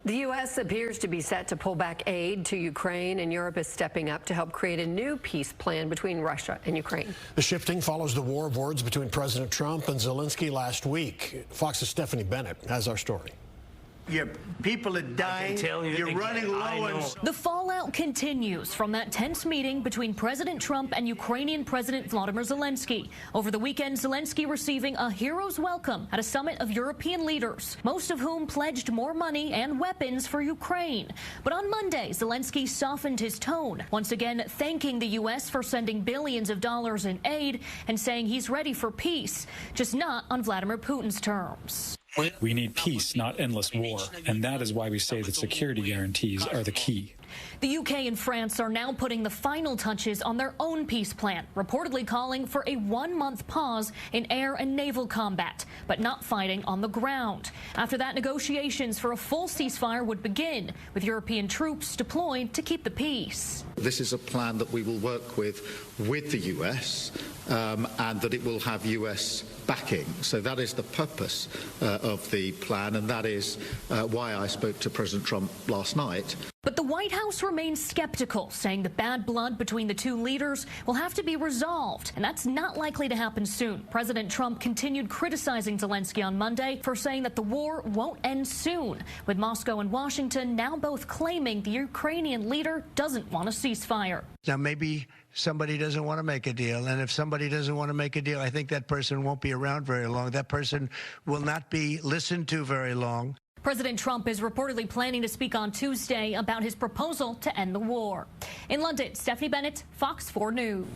The U.S. appears to be set to pull back aid to Ukraine, and Europe is stepping up to help create a new peace plan between Russia and Ukraine. The shifting follows the war of words between President Trump and Zelenskyy last week. Fox's Stephanie Bennett has our story. Your people are dying. You're running low on... The fallout continues from that tense meeting between President Trump and Ukrainian President Volodymyr Zelenskyy. Over the weekend, Zelenskyy receiving a hero's welcome at a summit of European leaders, most of whom pledged more money and weapons for Ukraine. But on Monday, Zelenskyy softened his tone, once again thanking the U.S. for sending billions of dollars in aid and saying he's ready for peace, just not on Vladimir Putin's terms. We need peace, not endless war, and that is why we say that security guarantees are the key. The UK and France are now putting the final touches on their own peace plan, reportedly calling for a one-month pause in air and naval combat, but not fighting on the ground. After that, negotiations for a full ceasefire would begin, with European troops deployed to keep the peace. This is a plan that we will work with the US, and that it will have US backing. So that is the purpose of the plan, and that is why I spoke to President Trump last night. But the White House remains skeptical, saying the bad blood between the two leaders will have to be resolved, and that's not likely to happen soon. President Trump continued criticizing Zelenskyy on Monday for saying that the war won't end soon, with Moscow and Washington now both claiming the Ukrainian leader doesn't want a ceasefire. Now, maybe somebody doesn't want to make a deal, and if somebody doesn't want to make a deal, I think that person won't be around very long. That person will not be listened to very long. President Trump is reportedly planning to speak on Tuesday about his proposal to end the war. In London, Stephanie Bennett, Fox 4 News.